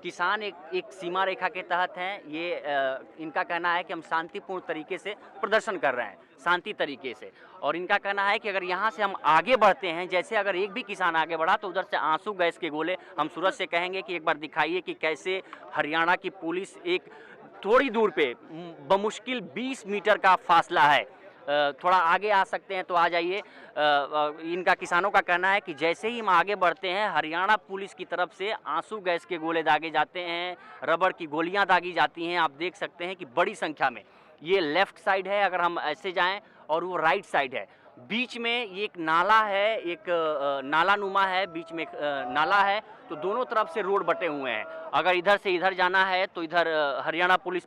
किसान एक सीमा रेखा के तहत हैं। ये इनका कहना है कि हम शांतिपूर्ण तरीके से प्रदर्शन कर रहे हैं, शांति तरीके से। और इनका कहना है कि अगर यहाँ से हम आगे बढ़ते हैं, जैसे अगर एक भी किसान आगे बढ़ा तो उधर से आंसू गैस के गोले, हम सूरज से कहेंगे कि एक बार दिखाइए कि कैसे हरियाणा की पुलिस एक थोड़ी दूर पे बमुश्किल 20 मीटर का फासला है, थोड़ा आगे आ सकते हैं तो आ जाइए। इनका किसानों का कहना है कि जैसे ही हम आगे बढ़ते हैं, हरियाणा पुलिस की तरफ से आंसू गैस के गोले दागे जाते हैं, रबड़ की गोलियां दागी जाती हैं। आप देख सकते हैं कि बड़ी संख्या में, ये लेफ्ट साइड है अगर हम ऐसे जाएं, और वो राइट साइड है। बीच में ये एक नाला है, एक नाला नुमा है, बीच में एक नाला है, तो दोनों तरफ से रोड बटे हुए हैं। अगर इधर से इधर जाना है तो इधर हरियाणा पुलिस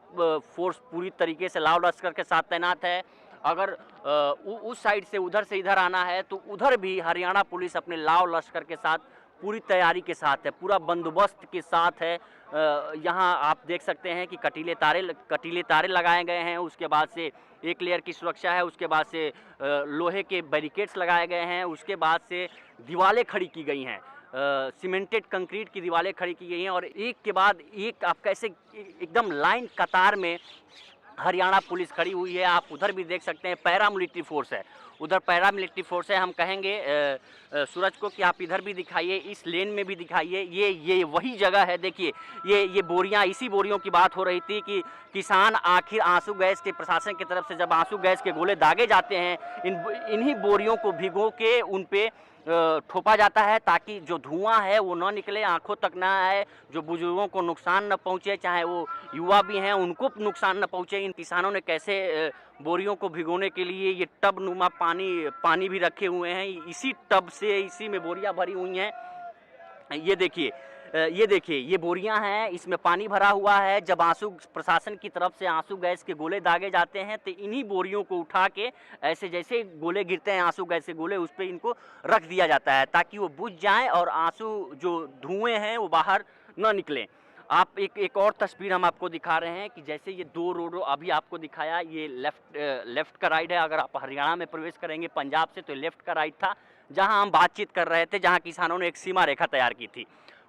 फोर्स पूरी तरीके से लाव लश्कर के साथ तैनात है। अगर उस साइड से उधर से इधर आना है तो उधर भी हरियाणा पुलिस अपने लाव लश्कर के साथ पूरी तैयारी के साथ है, पूरा बंदोबस्त के साथ है। यहाँ आप देख सकते हैं कि कटीले तारे लगाए गए हैं, उसके बाद से एक लेयर की सुरक्षा है, उसके बाद से लोहे के बैरिकेड्स लगाए गए हैं, उसके बाद से दीवारें खड़ी की गई हैं, सीमेंटेड कंक्रीट की दीवारें खड़ी की गई हैं। और एक के बाद एक आप कैसे एकदम लाइन कतार में हरियाणा पुलिस खड़ी हुई है। आप उधर भी देख सकते हैं पैरामिलिट्री फोर्स है, उधर पैरामिलिट्री फोर्स है। हम कहेंगे सूरज को कि आप इधर भी दिखाइए, इस लेन में भी दिखाइए। ये वही जगह है। देखिए ये बोरियां, इसी बोरियों की बात हो रही थी कि किसान आखिर आंसू गैस के प्रशासन की तरफ से जब आंसू गैस के गोले दागे जाते हैं, इन्हीं बोरियों को भिगो के उन पे ठोपा जाता है ताकि जो धुआं है वो ना निकले, आंखों तक ना आए, जो बुजुर्गों को नुकसान न पहुंचे, चाहे वो युवा भी हैं उनको नुकसान न पहुंचे। इन किसानों ने कैसे बोरियों को भिगोने के लिए ये टब नुमा पानी भी रखे हुए हैं, इसी टब से इसी में बोरियां भरी हुई हैं। ये देखिए ये बोरियां हैं, इसमें पानी भरा हुआ है। जब आंसू प्रशासन की तरफ से आंसू गैस के गोले दागे जाते हैं तो इन्हीं बोरियों को उठा के ऐसे जैसे गोले गिरते हैं आंसू गैस के गोले, उस पर इनको रख दिया जाता है ताकि वो बुझ जाएं और आंसू जो धुएं हैं वो बाहर न निकलें। आप एक और तस्वीर हम आपको दिखा रहे हैं कि जैसे ये दो रोड अभी आपको दिखाया, ये लेफ्ट का राइट है। अगर आप हरियाणा में प्रवेश करेंगे पंजाब से तो लेफ्ट का राइट था, जहां हम बातचीत कर रहे थे, जहां किसानों ने एक सीमा रेखा तैयार की थी।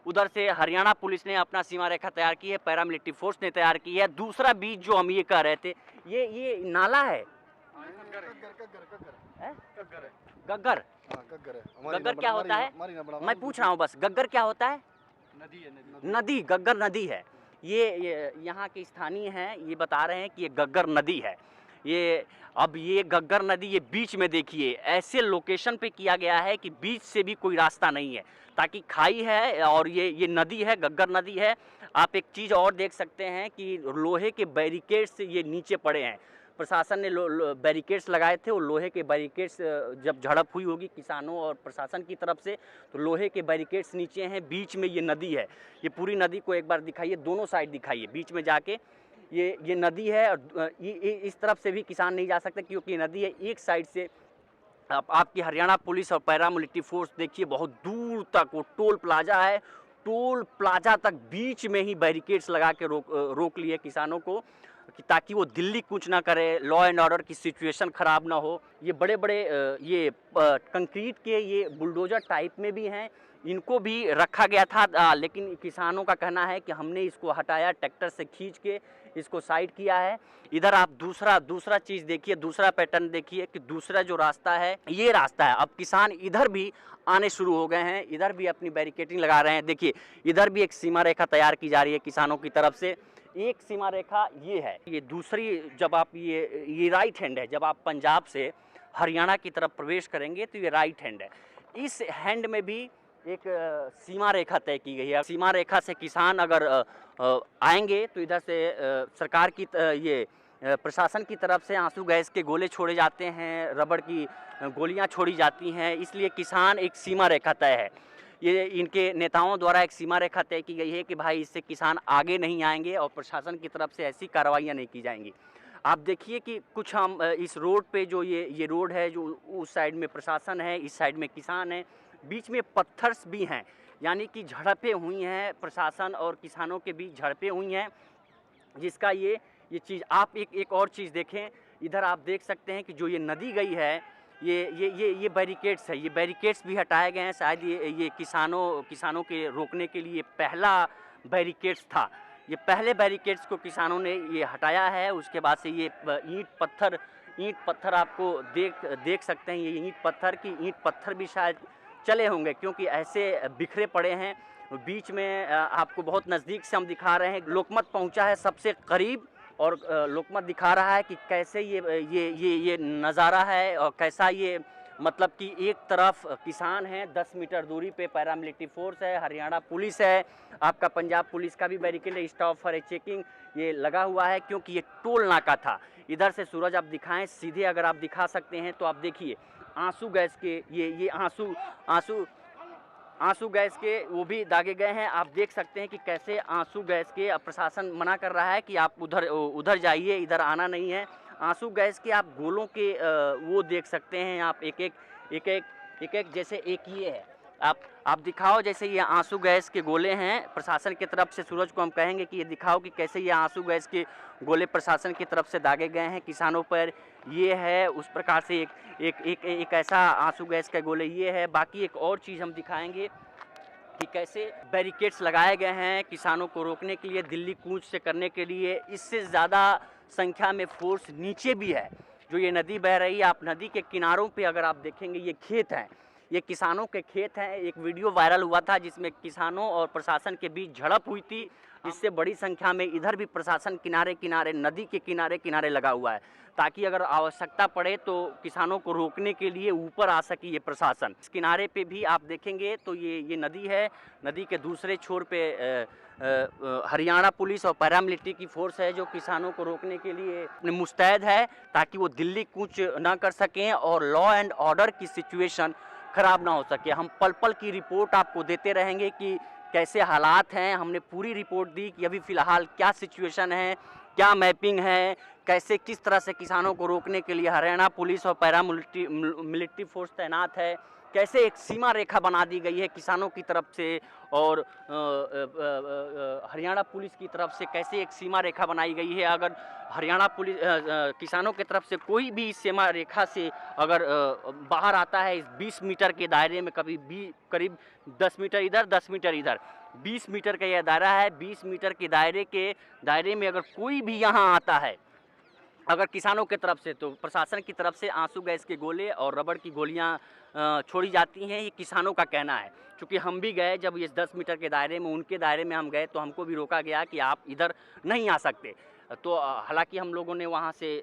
उधर से हरियाणा पुलिस ने अपना सीमा रेखा तैयार की है, पैरामिलिट्री फोर्स ने तैयार की है। दूसरा बीच जो हम ये कह रहे थे, ये नाला है, गग्गर। गग्गर क्या होता है मैं पूछ रहा हूँ, बस गग्गर क्या होता है? नदी, गग्गर नदी है। ये यहाँ के स्थानीय हैं, ये बता रहे हैं कि ये गग्गर नदी है। ये गग्गर नदी ये बीच में देखिए, ऐसे लोकेशन पे किया गया है कि बीच से भी कोई रास्ता नहीं है, ताकि खाई है और ये नदी है, गग्गर नदी है। आप एक चीज़ और देख सकते हैं कि लोहे के बैरिकेड्स ये नीचे पड़े हैं। प्रशासन ने बैरिकेड्स लगाए थे, वो लोहे के बैरिकेड्स जब झड़प हुई होगी किसानों और प्रशासन की तरफ से, तो लोहे के बैरिकेड्स नीचे हैं, बीच में ये नदी है। ये पूरी नदी को एक बार दिखाइए, दोनों साइड दिखाइए, बीच में जाके ये नदी है। और इस तरफ से भी किसान नहीं जा सकते क्योंकि ये नदी है। एक साइड से आपकी हरियाणा पुलिस और पैरामिलिट्री फोर्स देखिए बहुत दूर तक, वो टोल प्लाजा है, टोल प्लाजा तक बीच में ही बैरिकेड्स लगा के रोक लिए किसानों को कि ताकि वो दिल्ली कूच ना करे, लॉ एंड ऑर्डर की सिचुएशन ख़राब ना हो। ये बड़े बड़े ये कंक्रीट के ये बुलडोजर टाइप में भी हैं, इनको भी रखा गया था, लेकिन किसानों का कहना है कि हमने इसको हटाया, ट्रैक्टर से खींच के इसको साइड किया है। इधर आप दूसरा चीज़ देखिए, दूसरा पैटर्न देखिए कि दूसरा जो रास्ता है ये रास्ता है। अब किसान इधर भी आने शुरू हो गए हैं, इधर भी अपनी बैरिकेडिंग लगा रहे हैं। देखिए इधर भी एक सीमा रेखा तैयार की जा रही है किसानों की तरफ से। एक सीमा रेखा ये है, ये दूसरी, जब आप ये राइट हैंड है, जब आप पंजाब से हरियाणा की तरफ प्रवेश करेंगे तो ये राइट हैंड है। इस हैंड में भी एक सीमा रेखा तय की गई है। सीमा रेखा से किसान अगर आएंगे तो इधर से सरकार की प्रशासन की तरफ से आंसू गैस के गोले छोड़े जाते हैं, रबड़ की गोलियां छोड़ी जाती हैं, इसलिए किसान एक सीमा रेखा तय है। ये इनके नेताओं द्वारा एक सीमा रेखा तय की गई है कि भाई इससे किसान आगे नहीं आएंगे और प्रशासन की तरफ से ऐसी कार्रवाइयाँ नहीं की जाएंगी। आप देखिए कि कुछ हम इस रोड पे जो ये रोड है, जो उस साइड में प्रशासन है, इस साइड में किसान है, बीच में पत्थर्स भी हैं, यानी कि झड़पें हुई हैं, प्रशासन और किसानों के बीच झड़पें हुई हैं, जिसका ये चीज़ आप एक और चीज़ देखें। इधर आप देख सकते हैं कि जो ये नदी गई है, ये बैरिकेड्स है, ये बैरिकेड्स भी हटाए गए हैं। शायद ये किसानों के रोकने के लिए बैरिकेड्स था। ये पहले बैरिकेड्स को किसानों ने ये हटाया है। उसके बाद से ये ईंट पत्थर आपको देख सकते हैं। ये ईंट पत्थर भी शायद चले होंगे, क्योंकि ऐसे बिखरे पड़े हैं। बीच में आपको बहुत नज़दीक से हम दिखा रहे हैं। लोकमत पहुंचा है सबसे करीब, और लोकमत दिखा रहा है कि कैसे ये नज़ारा है, और कैसा ये मतलब कि एक तरफ किसान हैं, 10 मीटर दूरी पे पैरामिलिट्री फोर्स है, हरियाणा पुलिस है, आपका पंजाब पुलिस का भी बैरिकेड है, स्टॉप फॉर ए चेकिंग ये लगा हुआ है, क्योंकि ये टोल नाका था। इधर से सूरज आप दिखाएं सीधे, अगर आप दिखा सकते हैं तो आप देखिए आंसू गैस के ये आंसू गैस के वो भी दागे गए हैं। आप देख सकते हैं कि कैसे आंसू गैस के प्रशासन मना कर रहा है कि आप उधर जाइए, इधर आना नहीं है। आंसू गैस के आप गोलों के वो देख सकते हैं आप, एक जैसे एक ये है, आप दिखाओ जैसे ये आंसू गैस के गोले हैं प्रशासन की तरफ से। सूरज को हम कहेंगे कि ये दिखाओ कि कैसे ये आंसू गैस के गोले प्रशासन की तरफ से दागे गए हैं किसानों पर। ये है उस प्रकार से एक ऐसा आंसू गैस का गोले ये है। बाकी एक और चीज़ हम दिखाएंगे कि कैसे बैरिकेड्स लगाए गए हैं किसानों को रोकने के लिए, दिल्ली कूच से करने के लिए। इससे ज़्यादा संख्या में फोर्स नीचे भी है। जो ये नदी बह रही है, आप नदी के किनारों पे अगर आप देखेंगे ये खेत हैं, ये किसानों के खेत हैं। एक वीडियो वायरल हुआ था जिसमें किसानों और प्रशासन के बीच झड़प हुई थी, जिससे बड़ी संख्या में इधर भी प्रशासन किनारे नदी के किनारे लगा हुआ है, ताकि अगर आवश्यकता पड़े तो किसानों को रोकने के लिए ऊपर आ सके ये प्रशासन। इस किनारे पे भी आप देखेंगे तो ये नदी है। नदी के दूसरे छोर पे हरियाणा पुलिस और पैरामिलिट्री की फोर्स है, जो किसानों को रोकने के लिए मुस्तैद है, ताकि वो दिल्ली कूच ना कर सकें और लॉ एंड ऑर्डर की सिचुएशन ख़राब ना हो सके। हम पल पल की रिपोर्ट आपको देते रहेंगे कि कैसे हालात हैं। हमने पूरी रिपोर्ट दी कि अभी फ़िलहाल क्या सिचुएशन है, क्या मैपिंग है, कैसे किस तरह से किसानों को रोकने के लिए हरियाणा पुलिस और मिलिट्री फोर्स तैनात है, कैसे एक सीमा रेखा बना दी गई है किसानों की तरफ से और हरियाणा पुलिस की तरफ से कैसे एक सीमा रेखा बनाई गई है। अगर हरियाणा पुलिस किसानों की तरफ से कोई भी इस सीमा रेखा से अगर बाहर आता है इस 20 मीटर के दायरे में, करीब 10 मीटर इधर 10 मीटर इधर, 20 मीटर का यह दायरा है। 20 मीटर के दायरे में अगर कोई भी यहाँ आता है अगर किसानों की तरफ से, तो प्रशासन की तरफ से आंसू गैस के गोले और रबड़ की गोलियां छोड़ी जाती हैं। ये किसानों का कहना है। क्योंकि हम भी गए जब इस 10 मीटर के दायरे में, उनके दायरे में हम गए तो हमको भी रोका गया कि आप इधर नहीं आ सकते। तो हालांकि हम लोगों ने वहाँ से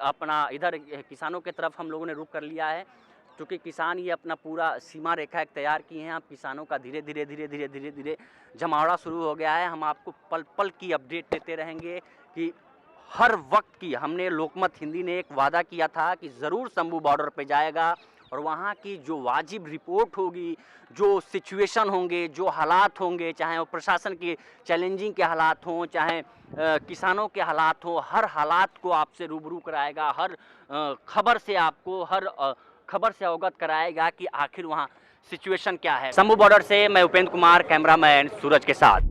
अपना इधर किसानों की तरफ हम लोगों ने रुख कर लिया है, क्योंकि किसान ये अपना पूरा सीमा रेखा एक तैयार किए हैं। अब किसानों का धीरे धीरे जमावड़ा शुरू हो गया है। हम आपको पल पल की अपडेट देते रहेंगे कि हर वक्त की। हमने लोकमत हिंदी ने एक वादा किया था कि ज़रूर शंभू बॉर्डर पे जाएगा और वहाँ की जो वाजिब रिपोर्ट होगी, जो सिचुएशन होंगे, जो हालात होंगे, चाहे वो प्रशासन के चैलेंजिंग के हालात हों, चाहे किसानों के हालात हों, हर हालात को आपसे रूबरू कराएगा। हर खबर से आपको खबर से अवगत कराएगा कि आखिर वहाँ सिचुएशन क्या है। शंभू बॉर्डर से मैं उपेंद्र कुमार, कैमरामैन सूरज के साथ।